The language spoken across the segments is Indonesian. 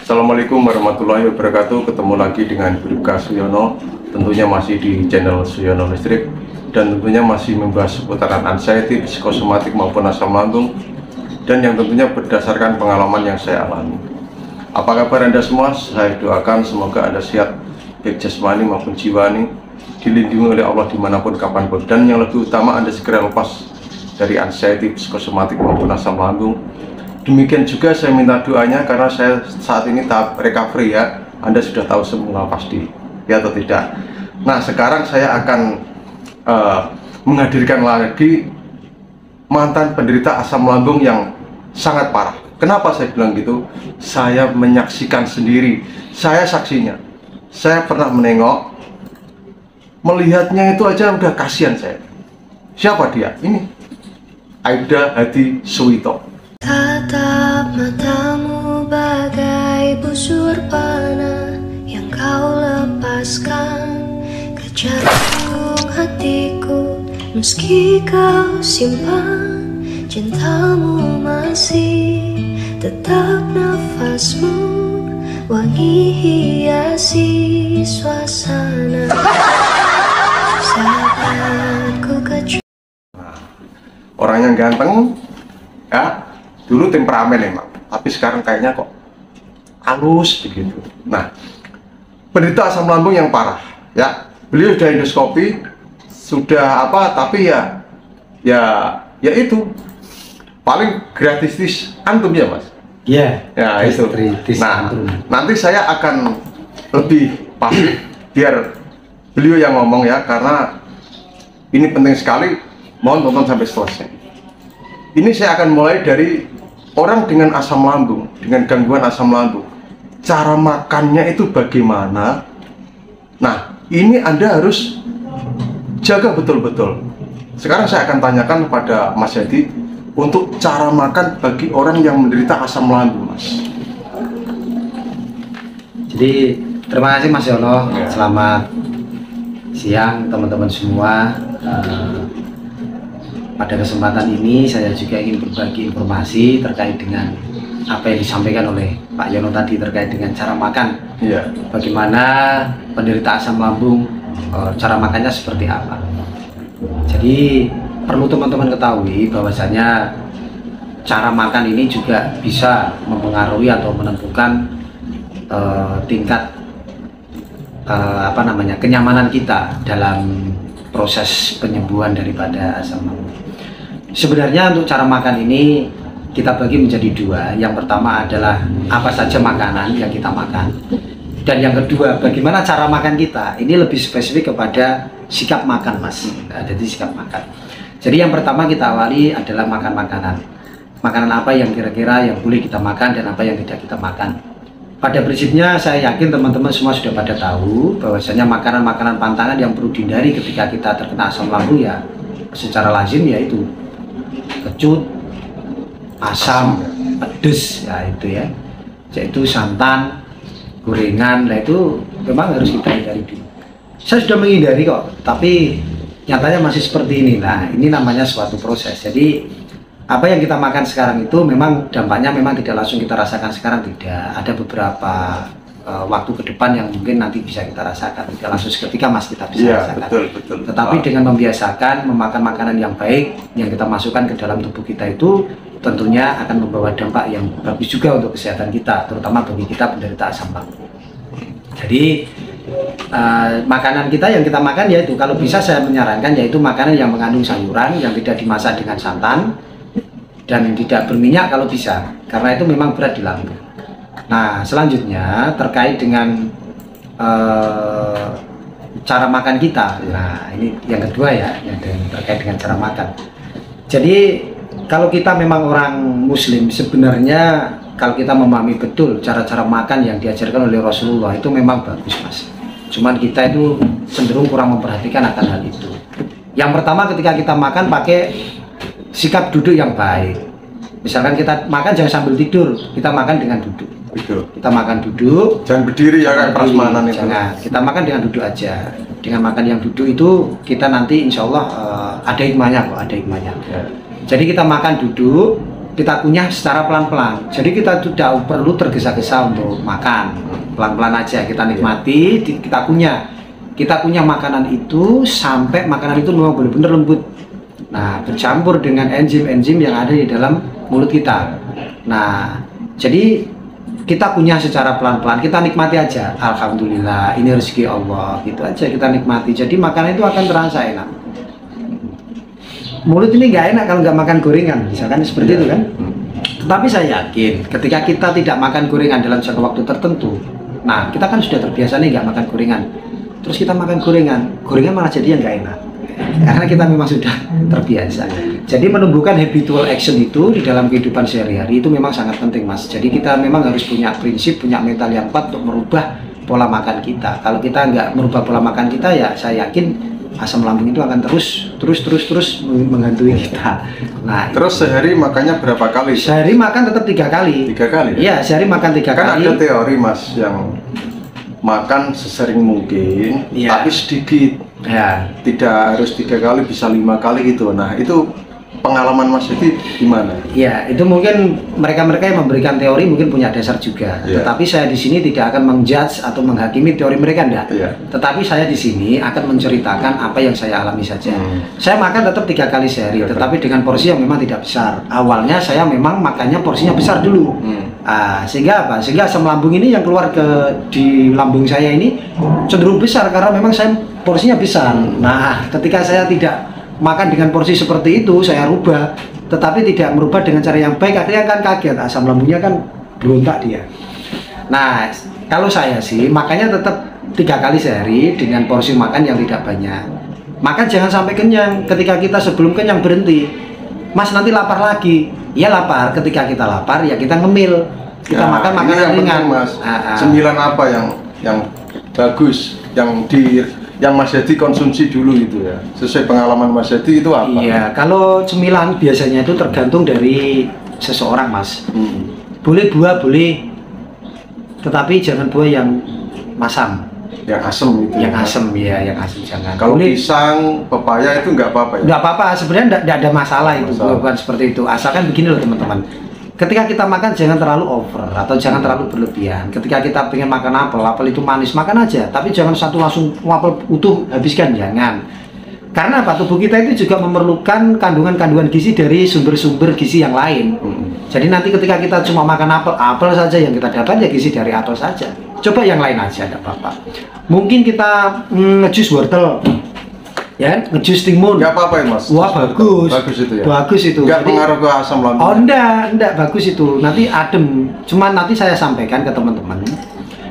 Assalamualaikum warahmatullahi wabarakatuh. Ketemu lagi dengan Bribka Suyono. Tentunya masih di channel Suyono Listrik. Dan tentunya masih membahas seputaran anxiety, psikosomatik maupun asam lambung. Dan yang tentunya berdasarkan pengalaman yang saya alami. Apa kabar Anda semua? Saya doakan semoga Anda sehat, baik jasmani maupun jiwani, dilindungi oleh Allah dimanapun kapanpun. Dan yang lebih utama, Anda segera lepas dari anxiety, psikosomatik maupun asam lambung. Demikian juga saya minta doanya karena saya saat ini tahap recovery ya. Anda sudah tahu semua pasti, ya atau tidak. Nah, sekarang saya akan menghadirkan lagi mantan penderita asam lambung yang sangat parah. Kenapa saya bilang gitu? Saya menyaksikan sendiri, saya saksinya. Saya pernah menengok, melihatnya itu aja udah kasihan saya. Siapa dia? Ini Aibda Hadi Suwito. Tatap matamu bagai busur panah yang kau lepaskan ke jantung hatiku. Meski kau simpan cintamu masih tetap nafasmu wangi hiasi suasana. Saatku kecuali Orang yang ganteng ya, dulu temperamen emang, tapi sekarang kayaknya kok halus begitu. Nah, penderita asam lambung yang parah ya, beliau sudah endoskopi, sudah apa, tapi ya itu paling gratis antum ya mas. Iya, ya itu. Nah, nanti saya akan lebih pasti biar beliau yang ngomong ya, karena ini penting sekali. Mohon tonton sampai selesai. Ini saya akan mulai dari orang dengan asam lambung, dengan gangguan asam lambung. Cara makannya itu bagaimana? Nah, ini Anda harus jaga betul-betul. Sekarang saya akan tanyakan kepada Mas Hadi untuk cara makan bagi orang yang menderita asam lambung, Mas. Jadi, terima kasih Mas Yono. Ya. Selamat siang teman-teman semua. Pada kesempatan ini saya juga ingin berbagi informasi terkait dengan apa yang disampaikan oleh Pak Yono tadi terkait dengan cara makan. Iya. Bagaimana penderita asam lambung, cara makannya seperti apa. Jadi perlu teman-teman ketahui bahwasanya cara makan ini juga bisa mempengaruhi atau menentukan tingkat kenyamanan kita dalam proses penyembuhan daripada asam lambung. Sebenarnya untuk cara makan ini kita bagi menjadi dua. Yang pertama adalah apa saja makanan yang kita makan, dan yang kedua bagaimana cara makan kita. Ini lebih spesifik kepada sikap makan, Mas. Jadi sikap makan. Jadi yang pertama kita awali adalah makan makanan. Makanan apa yang kira-kira yang boleh kita makan dan apa yang tidak kita makan. Pada prinsipnya saya yakin teman-teman semua sudah pada tahu bahwasanya makanan-makanan pantangan yang perlu dihindari ketika kita terkena asam lambung ya secara lazim yaitu kecut, asam, pedes, ya itu ya, yaitu santan, gorengan. Nah itu memang harus kita hindari dulu. Saya sudah menghindari kok, tapi nyatanya masih seperti ini. Nah ini namanya suatu proses. Jadi apa yang kita makan sekarang itu memang dampaknya memang tidak langsung kita rasakan sekarang, tidak. Ada beberapa waktu ke depan yang mungkin nanti bisa kita rasakan, tidak langsung seketika mas kita bisa rasakan. Betul. Tetapi dengan membiasakan memakan makanan yang baik yang kita masukkan ke dalam tubuh kita itu tentunya akan membawa dampak yang bagus juga untuk kesehatan kita, terutama bagi kita penderita asam lambung. Jadi makanan kita yang kita makan yaitu, kalau bisa saya menyarankan yaitu makanan yang mengandung sayuran yang tidak dimasak dengan santan dan tidak berminyak kalau bisa, karena itu memang berat di lambung. Nah selanjutnya terkait dengan cara makan kita. Nah ini yang kedua ya, yang terkait dengan cara makan. Jadi kalau kita memang orang muslim, sebenarnya kalau kita memahami betul cara-cara makan yang diajarkan oleh Rasulullah itu memang bagus mas. Cuman kita itu cenderung kurang memperhatikan akan hal itu. Yang pertama ketika kita makan pakai sikap duduk yang baik. Misalkan kita makan jangan sambil tidur, kita makan dengan duduk. Kita makan duduk, jangan berdiri ya kayak prasmanan itu. Jangan, kita makan dengan duduk aja. Dengan makan yang duduk itu kita nanti insya Allah ada hikmahnya kok, ada hikmahnya. Ya. Jadi kita makan duduk, kita kunyah secara pelan-pelan. Jadi kita tidak perlu tergesa-gesa untuk makan, pelan-pelan aja kita nikmati, kita kunyah. Kita kunyah makanan itu sampai makanan itu memang benar-benar lembut. Nah, bercampur dengan enzim-enzim yang ada di dalam mulut kita. Nah, jadi kita kunyah secara pelan-pelan, kita nikmati aja. Alhamdulillah, ini rezeki Allah, gitu aja kita nikmati. Jadi makanan itu akan terasa enak. Mulut ini nggak enak kalau nggak makan gorengan, misalkan seperti itu kan. Tetapi saya yakin ketika kita tidak makan gorengan dalam jangka waktu tertentu, nah kita kan sudah terbiasa nih nggak makan gorengan, terus kita makan gorengan malah jadi yang nggak enak, karena kita memang sudah terbiasa. Jadi menumbuhkan habitual action itu di dalam kehidupan sehari-hari itu memang sangat penting, Mas. Jadi kita memang harus punya prinsip, punya mental yang kuat untuk merubah pola makan kita. Kalau kita nggak merubah pola makan kita, ya saya yakin asam lambung itu akan terus menghantui kita. Nah, terus sehari makannya berapa kali? Sehari makan tetap 3 kali. 3 kali? Iya, sehari makan 3 kan kali. Kan ada teori, Mas, yang makan sesering mungkin, ya, tapi sedikit. Ya. Tidak harus 3 kali, bisa 5 kali gitu. Nah, itu pengalaman Mas itu gimana? Ya, itu mungkin mereka-mereka yang memberikan teori mungkin punya dasar juga. Ya. Tetapi saya di sini tidak akan menjudge atau menghakimi teori mereka, enggak. Ya. Tetapi saya di sini akan menceritakan apa yang saya alami saja. Saya makan tetap 3 kali sehari, tetapi dengan porsi yang memang tidak besar. Awalnya saya memang makannya porsinya besar dulu. Sehingga apa? Sehingga asam lambung ini yang keluar di lambung saya ini cenderung besar karena memang saya porsinya besar. Nah, ketika saya tidak makan dengan porsi seperti itu, saya rubah, tetapi tidak merubah dengan cara yang baik, akhirnya kan kaget, asam lambungnya kan berontak dia. Nah, kalau saya sih makannya tetap 3 kali sehari dengan porsi makan yang tidak banyak. Makan jangan sampai kenyang. Ketika kita sebelum kenyang berhenti, Mas nanti lapar lagi. Ya lapar. Ketika kita lapar ya kita ngemil. Kita makan makanan ringan, Mas. Cemilan apa yang bagus, yang Mas Hedi konsumsi dulu itu ya, sesuai pengalaman Mas Hedi itu apa? Iya, kalau cemilan biasanya itu tergantung dari seseorang, Mas. Boleh buah, boleh, tetapi jangan buah yang masam. Yang asem itu. Yang asem ya, yang asem jangan. Kalau pisang, pepaya itu nggak apa-apa ya? Nggak apa-apa, sebenarnya nggak ada masalah itu, bukan seperti itu. Asalkan begini loh teman-teman. Ketika kita makan jangan terlalu over atau jangan terlalu berlebihan. Ketika kita pengen makan apel itu manis, makan aja. Tapi jangan satu langsung apel utuh habiskan, jangan. Karena apa? Tubuh kita itu juga memerlukan kandungan-kandungan gizi dari sumber-sumber gizi yang lain. Jadi nanti ketika kita cuma makan apel saja yang kita dapat ya gizi dari apel saja. Coba yang lain aja, tidak apa-apa. Mungkin kita ngejus wortel. Ya, ngejus timun. Nggak apa-apa ya, Mas? Wah, bagus. Bagus itu ya? Bagus itu. Nggak pengaruh ke asam lambung? Oh, enggak, bagus itu. Nanti adem. Cuman nanti saya sampaikan ke teman-teman.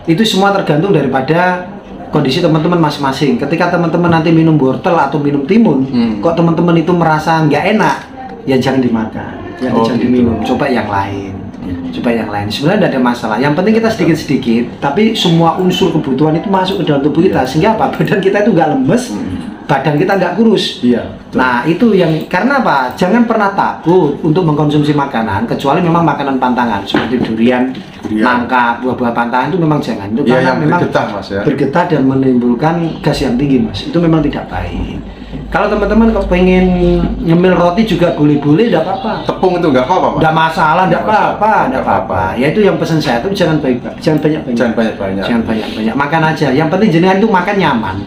Itu semua tergantung daripada kondisi teman-teman masing-masing. Ketika teman-teman nanti minum wortel atau minum timun, kok teman-teman itu merasa nggak enak, ya jangan dimakan. Jangan diminum. Coba yang lain. Coba yang lain. Sebenarnya tidak ada masalah. Yang penting kita sedikit-sedikit, tapi semua unsur kebutuhan itu masuk ke dalam tubuh kita. Sehingga apa? Badan kita itu nggak lemes. Badan kita nggak kurus. Iya. Nah itu yang karena apa? Jangan pernah takut untuk mengkonsumsi makanan kecuali memang makanan pantangan seperti durian, nangka, buah-buah pantangan itu memang jangan. Itu ya, karena yang memang bergetah, Mas, ya. Bergetah dan menimbulkan gas yang tinggi, Mas. Itu memang tidak baik. Kalau teman-teman kalau pengen nyemil roti juga boleh-boleh, tidak apa-apa. Tepung itu nggak apa-apa, Mas? Tidak masalah, tidak apa-apa. Ya itu yang pesan saya itu jangan banyak-banyak. Jangan banyak-banyak. Jangan banyak-banyak. Makan aja. Yang penting jenengan itu makan nyaman.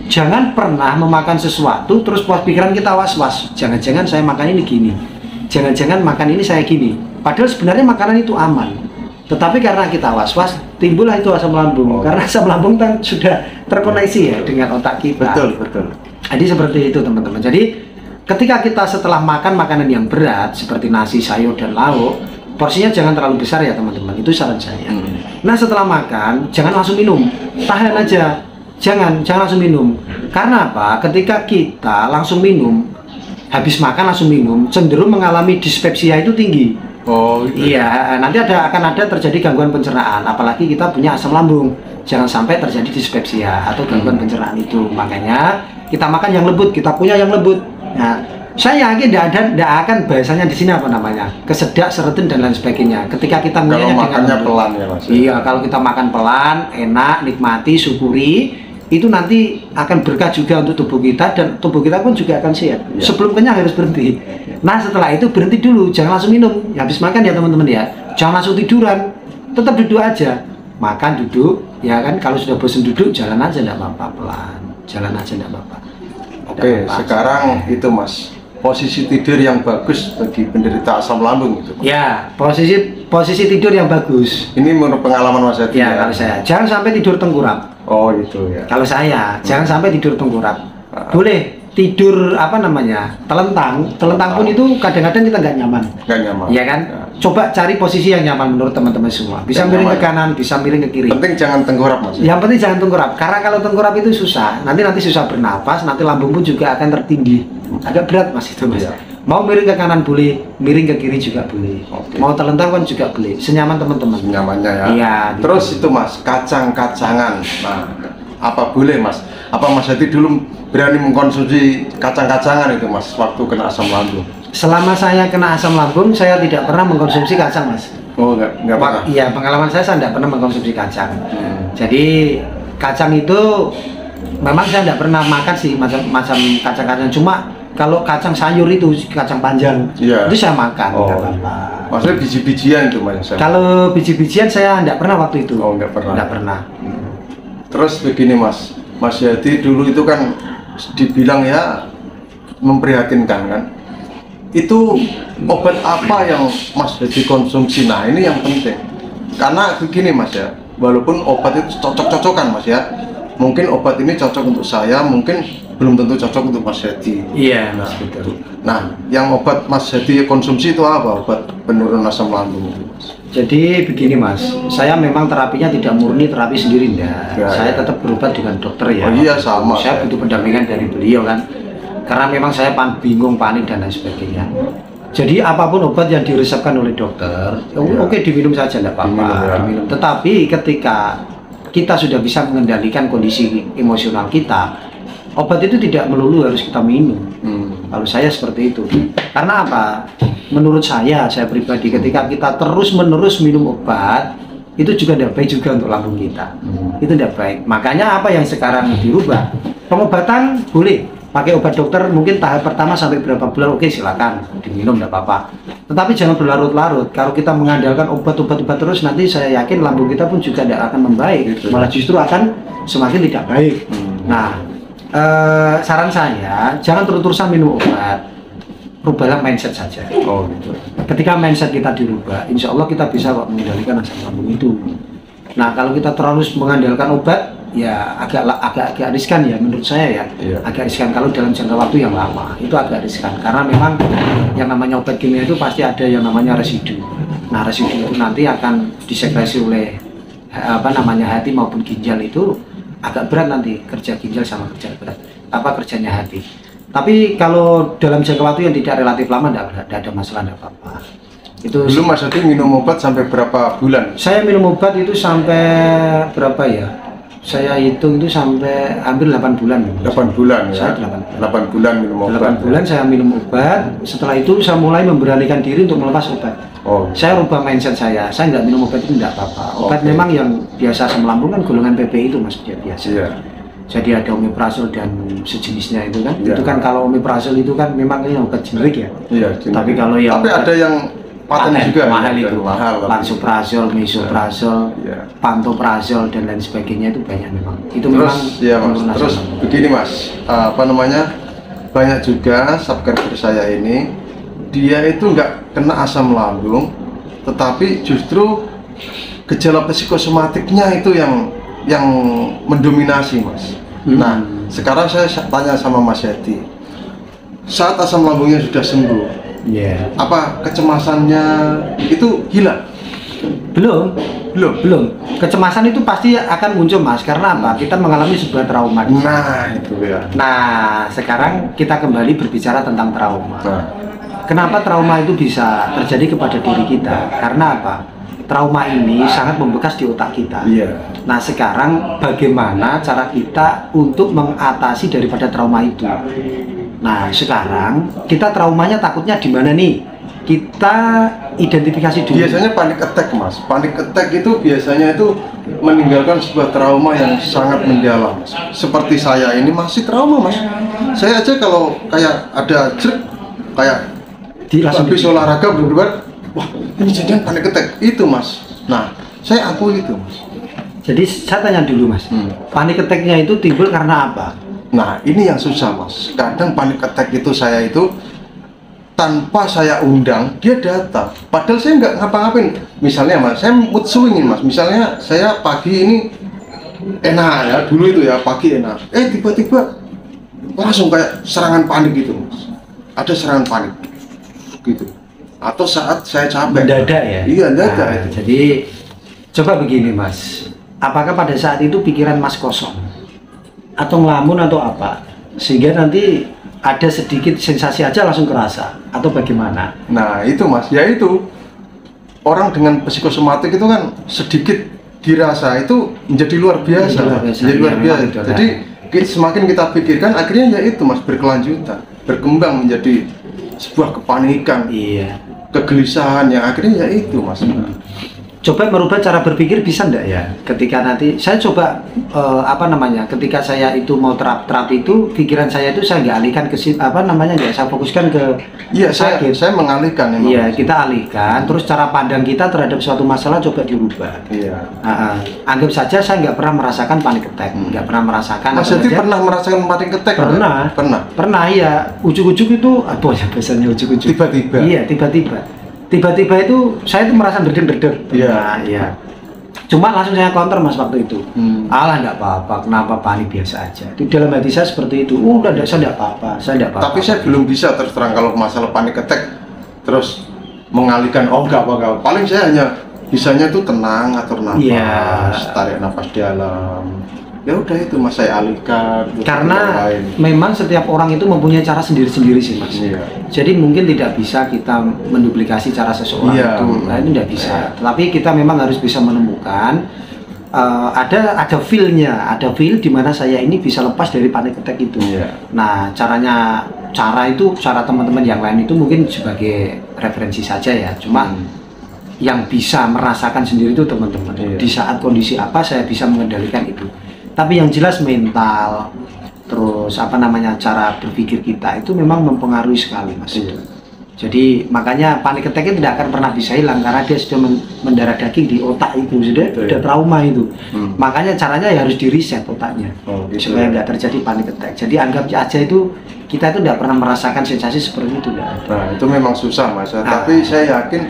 Jangan pernah memakan sesuatu terus puas pikiran kita was-was. Jangan-jangan saya makan ini gini. Jangan-jangan makan ini saya gini. Padahal sebenarnya makanan itu aman. Tetapi karena kita was-was, timbullah itu asam lambung. Karena asam lambung kan sudah terkoneksi ya dengan otak kita. Betul. Jadi seperti itu teman-teman. Jadi ketika kita setelah makan makanan yang berat seperti nasi, sayur dan lauk, porsinya jangan terlalu besar ya teman-teman. Itu saran saya. Nah setelah makan jangan langsung minum, tahan aja. Jangan langsung minum. Karena apa? Ketika kita langsung minum, habis makan langsung minum, cenderung mengalami dispepsia itu tinggi. Oh, gitu. Iya, nanti akan ada terjadi gangguan pencernaan. Apalagi kita punya asam lambung. Jangan sampai terjadi dispepsia atau gangguan pencernaan itu. Makanya kita makan yang lembut, kita punya yang lembut. Nah, saya yakin tidak akan bahasanya di sini apa namanya kesedak, seretin dan lain sebagainya. Ketika kita kalau makannya pelan ya, Mas. Iya, kalau kita makan pelan, enak, nikmati, syukuri. itu nanti akan berkah juga untuk tubuh kita, dan tubuh kita pun juga akan sehat. Sebelum kenyang harus berhenti. Nah setelah itu berhenti dulu, jangan langsung minum. Habis makan ya teman-teman ya, jangan langsung tiduran, tetap duduk aja. Makan duduk, ya kan. Kalau sudah bosan duduk, jalan aja enggak apa-apa, pelan. Jalan aja enggak apa-apa. Oke, sekarang itu Mas, posisi tidur yang bagus bagi penderita asam lambung itu. Ya, posisi tidur yang bagus. Ini menurut pengalaman Mas Hadi Ya, kalau saya jangan sampai tidur tengkurap. Oh itu ya. Kalau saya jangan sampai tidur tengkurap. Boleh tidur apa namanya, telentang pun itu kadang-kadang kita nggak nyaman. Nggak nyaman. Iya kan? Ya. Coba cari posisi yang nyaman menurut teman-teman semua. Bisa Yang miring ke nyaman. kanan, bisa miring ke kiri. Penting jangan tengkurap Mas. Yang penting jangan tengkurap, karena kalau tengkurap itu susah. Nanti susah bernapas, nanti lambung pun juga akan tertindih. Agak berat Mas itu Mas. Iya. Mau miring ke kanan boleh, miring ke kiri juga boleh. Oke. Mau telentang kan juga boleh. Senyaman teman-teman. Nyamannya ya. Iya. Terus itu Mas, kacang-kacangan. Nah, apa boleh Mas? Apa Mas Hadi dulu berani mengkonsumsi kacang-kacangan itu Mas waktu kena asam lambung? Selama saya kena asam lambung, saya tidak pernah mengkonsumsi kacang Mas. Oh nggak pernah. Iya, pengalaman saya tidak pernah mengkonsumsi kacang. Jadi kacang itu memang saya tidak pernah makan sih macam kacang-kacang. Cuma kalau kacang sayur itu kacang panjang, Iya. itu saya makan. Oh. Nggak apa-apa. Maksudnya biji-bijian itu Mas? Kalau biji-bijian saya tidak pernah waktu itu. Oh nggak pernah. Nggak pernah. Terus begini Mas Hadi dulu itu kan dibilang ya memprihatinkan kan. Itu obat apa yang Mas Hadi konsumsi? Nah ini yang penting. Karena begini Mas ya, walaupun obat itu cocok-cocokan Mas ya. Mungkin obat ini cocok untuk saya, mungkin belum tentu cocok untuk Mas Hadi. Iya, Mas, betul. Nah, yang obat Mas Hadi konsumsi itu apa? Obat penurun asam lambung itu Mas? Jadi begini Mas, saya memang terapinya tidak murni terapi sendiri enggak. Ya, Saya ya. tetap berobat dengan dokter ya. Oh iya, sama. Saya butuh pendampingan dari beliau kan. Karena memang saya bingung, panik dan lain sebagainya. Jadi apapun obat yang diresepkan oleh dokter, oke diminum saja enggak apa-apa. Diminum, ya. Diminum. Tetapi ketika kita sudah bisa mengendalikan kondisi emosional kita, obat itu tidak melulu harus kita minum. Kalau saya seperti itu. Karena apa? Menurut saya pribadi, ketika kita terus-menerus minum obat, itu juga tidak baik juga untuk lambung kita. Itu tidak baik. Makanya apa yang sekarang dirubah? Pengobatan boleh pakai obat dokter, mungkin tahap pertama sampai berapa bulan, oke silakan diminum, tidak apa-apa. Tetapi jangan berlarut-larut. Kalau kita mengandalkan obat-obat terus, nanti saya yakin lambung kita pun juga tidak akan membaik, malah justru akan semakin tidak baik. Nah, saran saya jangan terus-terusan minum obat, rubahlah mindset saja. Oh gitu. Ketika mindset kita dirubah, insya Allah kita bisa kok mengendalikan asam lambung itu. Nah, kalau kita terlalu mengandalkan obat, ya agak riskan ya menurut saya ya. Iya. Agak riskan kalau dalam jangka waktu yang lama, itu agak riskan karena memang yang namanya obat kimia itu pasti ada yang namanya residu. Nah, residu itu nanti akan disekresi oleh hati maupun ginjal, itu agak berat nanti kerja ginjal sama kerjanya hati. Tapi kalau dalam jangka waktu yang tidak relatif lama, tidak ada masalah, tidak apa-apa. Itu Dulu Mas Hadi minum obat sampai berapa bulan? saya minum obat itu sampai berapa ya? Saya hitung itu sampai hampir 8 bulan. 8 bulan ya? Saya 8 8 bulan minum obat. 8 bulan saya minum obat. Setelah itu saya mulai memberanikan diri untuk melepas obat. Oh. Saya rubah mindset saya nggak minum obat itu tidak apa-apa. Obat Oke. memang yang biasa asam lambung kan golongan PPI itu Mas, biasa. Iya. Jadi ada omeprazol dan sejenisnya itu kan. Iya. Itu kan kalau omeprazol itu kan memang ini obat generik ya. Iya. Tapi kalau yang tapi ada yang paten juga mahal ya? itu, Mahal. tapi- lansoprazol, misoprazol, Iya. pantoprazol dan lain sebagainya itu banyak memang. Itu Terus memang ya Mas, penurun asam terus lambung. begini Mas, apa namanya? Banyak juga subscriber saya ini dia itu nggak kena asam lambung, tetapi justru gejala psikosomatiknya itu yang mendominasi Mas. Nah, sekarang saya tanya sama Mas Hadi, saat asam lambungnya sudah sembuh, Iya. apa kecemasannya itu hilang? Belum. Kecemasan itu pasti akan muncul Mas, karena apa? Kita mengalami sebuah trauma. Nah itu ya. Nah, sekarang kita kembali berbicara tentang trauma. Nah, Kenapa trauma itu bisa terjadi kepada diri kita? Karena apa? Trauma ini sangat membekas di otak kita. iya. Nah, sekarang bagaimana cara kita untuk mengatasi daripada trauma itu? Nah, sekarang kita traumanya takutnya di mana nih? Kita identifikasi dulu. Biasanya panic attack mas. Panic attack itu biasanya itu meninggalkan sebuah trauma yang sangat mendalam mas. Seperti saya ini masih trauma mas. Saya aja kalau kayak ada jerk kayak habis olahraga bener-bener, wah ini jadian panic attack itu mas. Nah saya akui itu mas. Jadi saya tanya dulu mas, panic attack-nya itu timbul karena apa? Nah ini yang susah mas. Kadang panic attack itu saya itu tanpa saya undang dia datang. Padahal saya nggak ngapa-ngapain. Misalnya mas, saya mood swingin mas. Misalnya saya pagi ini enak ya, dulu itu ya pagi enak. Tiba-tiba langsung kayak serangan panik gitu mas. Ada serangan panik gitu. Atau saat saya capek. Mendadak ya? Iya mendadak. Nah, jadi coba begini mas, apakah pada saat itu pikiran mas kosong atau ngelamun atau apa sehingga nanti ada sedikit sensasi aja langsung kerasa atau bagaimana? Nah itu mas, ya itu orang dengan psikosomatik itu kan sedikit dirasa itu menjadi luar biasa, menjadi luar biasa. Jadi semakin kita pikirkan akhirnya ya itu mas berkelanjutan, berkembang menjadi sebuah kepanikan, kegelisahan yang akhirnya ya itu mas. Coba merubah cara berpikir bisa enggak ya? Ketika nanti saya coba ketika saya itu mau terapi itu pikiran saya itu saya nggak alihkan ke saya fokuskan ke sakit. Saya mengalihkan memang. Iya, kita alihkan. Terus cara pandang kita terhadap suatu masalah coba dirubah. Iya. Anggap saja saya nggak pernah merasakan panic attack, nggak pernah merasakan. Mas Yati pernah merasakan panic attack? Pernah ya. Ujuk-ujuk itu apa ya biasanya ujuk-ujuk? Tiba-tiba. Iya, tiba-tiba itu saya itu merasa derdek-derdek. Iya. Cuma langsung saya counter mas waktu itu. Alah enggak apa-apa, kenapa panik biasa aja. Di dalam hati saya seperti itu. Saya enggak apa-apa. Tapi saya belum bisa terus terang kalau masalah panik attack terus mengalihkan enggak apa-apa. Paling saya hanya bisanya tuh tenang, atur nafas, tarik nafas dalam. Ya udah itu mas saya alihkan. Karena memang setiap orang itu mempunyai cara sendiri-sendiri sih mas. Jadi mungkin tidak bisa kita menduplikasi cara seseorang itu tidak bisa. Tapi kita memang harus bisa menemukan ada feel-nya, ada feel di mana saya ini bisa lepas dari panic attack itu. Nah cara teman-teman yang lain itu mungkin sebagai referensi saja ya. Cuma yang bisa merasakan sendiri itu teman-teman. Di saat kondisi apa saya bisa mengendalikan itu. Tapi yang jelas mental, terus cara berpikir kita itu memang mempengaruhi sekali mas. Jadi makanya panic attack tidak akan pernah bisa hilang karena dia sudah mendarah daging di otak itu, sudah trauma itu. Makanya caranya ya harus di reset otaknya supaya nggak terjadi panic attack. Jadi anggap aja itu kita itu tidak pernah merasakan sensasi seperti itu. Nah itu memang susah mas. Tapi saya yakin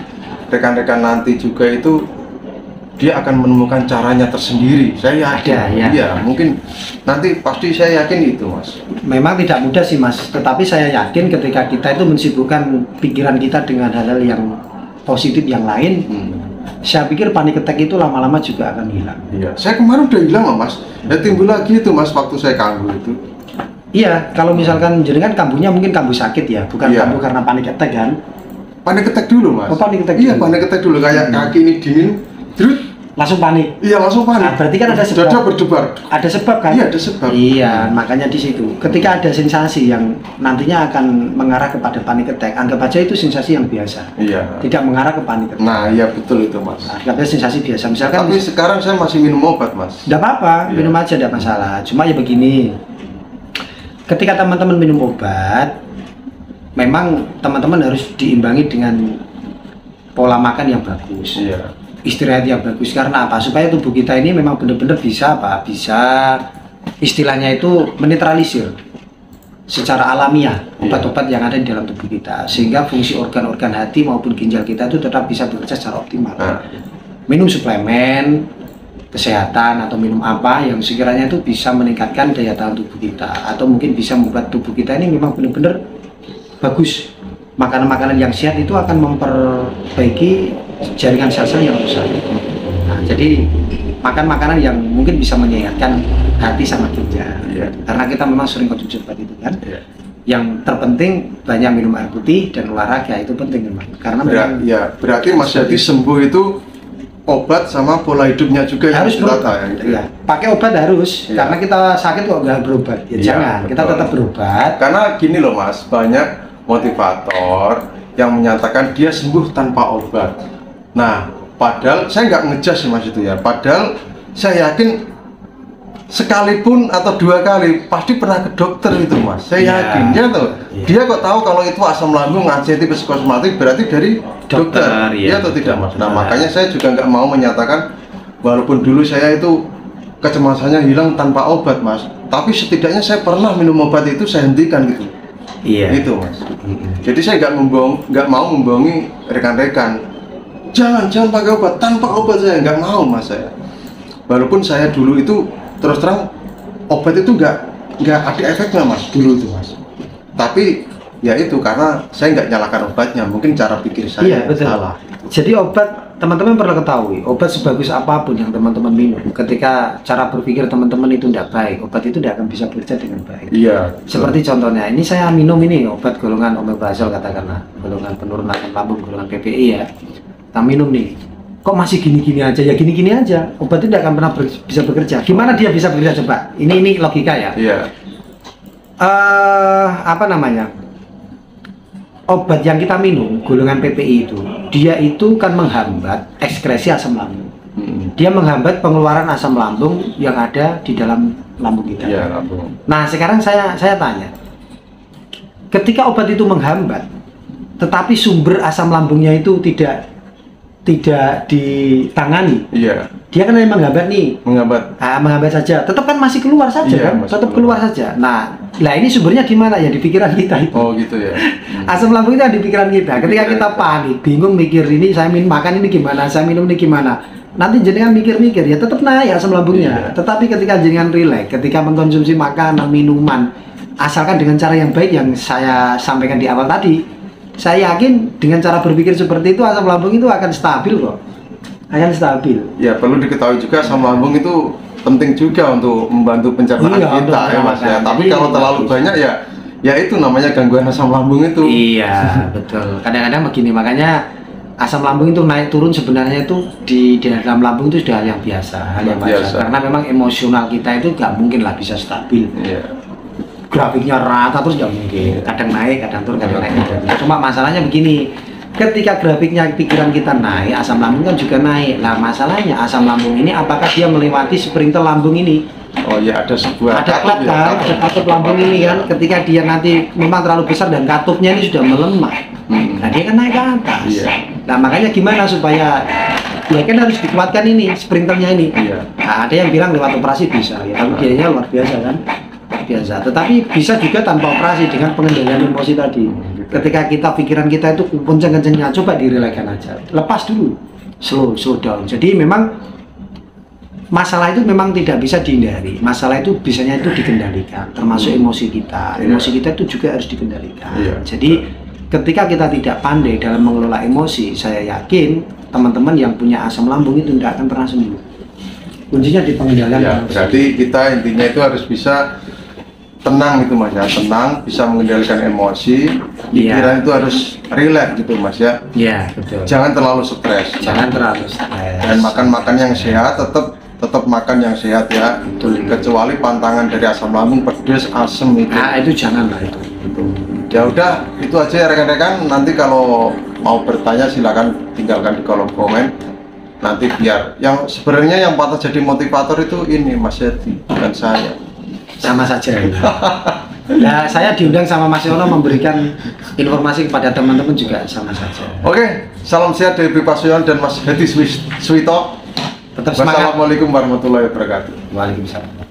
rekan-rekan nanti juga itu dia akan menemukan caranya tersendiri. Saya yakin. Iya, mungkin nanti pasti saya yakin itu, mas. Memang tidak mudah sih, mas. Tetapi saya yakin ketika kita itu mensibukkan pikiran kita dengan hal-hal yang positif yang lain, saya pikir panic attack itu lama-lama juga akan hilang. Iya. Saya kemarin udah hilang, mas. Ya timbul lagi itu, mas, waktu saya kambuh itu. Iya, kalau misalkan jenengan kambuhnya mungkin kambuh sakit ya, bukan kambuh karena panic attack kan? Panic attack dulu, mas. Oh, panic attack. Iya, panic attack dulu kayak kaki ini dingin. Langsung panik. Iya, langsung panik. Nah, berarti kan ada sebab. Dada berdebar. Ada sebab kan? Iya, ada sebab. Iya, makanya di situ. Ketika ada sensasi yang nantinya akan mengarah kepada panic attack, anggap aja itu sensasi yang biasa. Iya. Tidak mengarah ke panic attack. Nah, iya betul itu, mas. Anggap aja sensasi biasa. Misalkan. Tapi sekarang saya masih minum obat, mas. Tidak apa-apa, minum aja tidak masalah. Cuma ya begini. Ketika teman-teman minum obat, memang teman-teman harus diimbangi dengan pola makan yang bagus. Iya. Istirahat yang bagus. Karena apa? Supaya tubuh kita ini memang benar-benar bisa istilahnya itu menetralisir secara alamiah obat-obat yang ada di dalam tubuh kita, sehingga fungsi organ-organ hati maupun ginjal kita itu tetap bisa bekerja secara optimal. Minum suplemen kesehatan atau minum apa yang sekiranya itu bisa meningkatkan daya tahan tubuh kita, atau mungkin bisa membuat tubuh kita ini memang benar-benar bagus. Makanan-makanan yang sehat itu akan memperbaiki jaringan sel-sel yang rusak. Nah, jadi makan makanan yang mungkin bisa menyehatkan hati sama ginjal. Karena kita memang sering konsumsi obat itu kan. Yang terpenting banyak minum air putih dan olahraga itu penting memang. Karena berarti Mas Yati sembuh itu obat sama pola hidupnya juga harus berubah. Pakai obat harus. Karena kita sakit kok nggak berobat. Jangan. Kita tetap berobat. Karena gini loh Mas, banyak motivator yang menyatakan dia sembuh tanpa obat. Nah, padahal saya nggak ngejudge sih Mas itu ya. Padahal saya yakin sekalipun atau 2 kali pasti pernah ke dokter itu Mas. Saya yakin ya tuh. Dia kok tahu kalau itu asam lambung, anxiety, psikosomatik berarti dari dokter. Ya atau tidak Mas? Nah, makanya saya juga nggak mau menyatakan walaupun dulu saya itu kecemasannya hilang tanpa obat Mas. Tapi setidaknya saya pernah minum obat itu saya hentikan gitu. Iya. Itu Mas. Jadi saya nggak mau membohongi rekan-rekan. Jangan pakai obat, tanpa obat saya nggak mau Mas saya. Walaupun saya dulu itu terus terang obat itu nggak ada efeknya Mas dulu itu Mas. Tapi ya itu karena saya nggak nyalakan obatnya, mungkin cara pikir saya salah. Jadi obat, teman-teman perlu ketahui, obat sebagus apapun yang teman-teman minum, ketika cara berpikir teman-teman itu tidak baik, obat itu tidak akan bisa bekerja dengan baik. Iya. Seperti contohnya, ini saya minum ini obat golongan omeprazol katakanlah, golongan penurunan asam lambung, golongan PPI ya. Kita minum nih, kok masih gini-gini aja? Ya gini-gini aja. Obat itu tidak akan pernah bisa bekerja. Gimana dia bisa bekerja coba? Ini logika ya. Iya. Apa namanya? Obat yang kita minum golongan PPI itu, dia itu kan menghambat ekskresi asam lambung. Dia menghambat pengeluaran asam lambung yang ada di dalam lambung kita. Iya, lambung. Nah, sekarang saya tanya, ketika obat itu menghambat, tetapi sumber asam lambungnya itu tidak ditangani, dia kan hanya menghambat nih, menghambat saja, tetap kan masih keluar saja kan, tetap keluar saja. Nah, ini sumbernya di mana ya? Di pikiran kita itu. Oh gitu ya. Asam lambung itu ada di pikiran kita. Ketika kita panik, bingung mikir ini saya makan ini gimana, saya minum ini gimana, nanti jenengan mikir-mikir ya tetap naik asam lambungnya. Tetapi ketika jenengan rileks, ketika mengkonsumsi makanan, minuman, asalkan dengan cara yang baik yang saya sampaikan di awal tadi, saya yakin dengan cara berpikir seperti itu asam lambung itu akan stabil kok. Akan stabil. Ya, perlu diketahui juga asam lambung itu penting juga untuk membantu pencernaan kita ya Mas ya. Tapi kalau terlalu banyak ya itu namanya gangguan asam lambung itu. Iya, betul. Kadang-kadang begini, makanya asam lambung itu naik turun sebenarnya itu di dalam lambung itu sudah hal yang biasa, hal yang wajar. Karena memang emosional kita itu nggak mungkin lah bisa stabil. Grafiknya rata terus nggak mungkin, kadang naik, kadang turun, kadang naik. Cuma masalahnya begini, ketika grafiknya pikiran kita naik, asam lambung kan juga naik. Nah masalahnya asam lambung ini apakah dia melewati sprinter lambung ini? Oh ya, ada sebuah katup lambung ini kan, ketika dia nanti memang terlalu besar dan katupnya ini sudah melemah, nah dia kan naik ke atas. Nah makanya gimana supaya ya kan harus dikuatkan ini sprinternya ini. Nah, ada yang bilang lewat operasi bisa, ya tapi biayanya luar biasa kan. Biasa, tetapi bisa juga tanpa operasi dengan pengendalian emosi tadi. Ketika pikiran kita itu kenceng-kencengnya, coba direlakan aja, lepas dulu, slow down. Jadi memang masalah itu memang tidak bisa dihindari. Masalah itu bisanya itu dikendalikan, termasuk emosi kita. Emosi kita itu juga harus dikendalikan. Jadi ketika kita tidak pandai dalam mengelola emosi, saya yakin teman-teman yang punya asam lambung itu tidak akan pernah sembuh. Kuncinya di pengendalian. Berarti kita intinya itu harus bisa tenang gitu Mas ya, tenang, bisa mengendalikan emosi, pikiran itu harus rileks gitu Mas ya. Iya, betul. Jangan terlalu stres. Dan makan yang sehat, tetap makan yang sehat ya. Betul. Kecuali pantangan dari asam lambung, pedes, asam itu. Nah, itu janganlah itu. Ya udah, itu aja ya rekan-rekan. Nanti kalau mau bertanya silakan tinggalkan di kolom komen. Nanti biar yang sebenarnya yang patut jadi motivator itu ini Mas Yeti, bukan saya. Sama saja. Nah, saya diundang sama Mas Yono memberikan informasi kepada teman-teman juga sama saja. Oke, salam sehat dari Pak Suyon dan Mas Hedi Swito. Tetap semangat. Wassalamualaikum warahmatullahi wabarakatuh. Waalaikumsalam.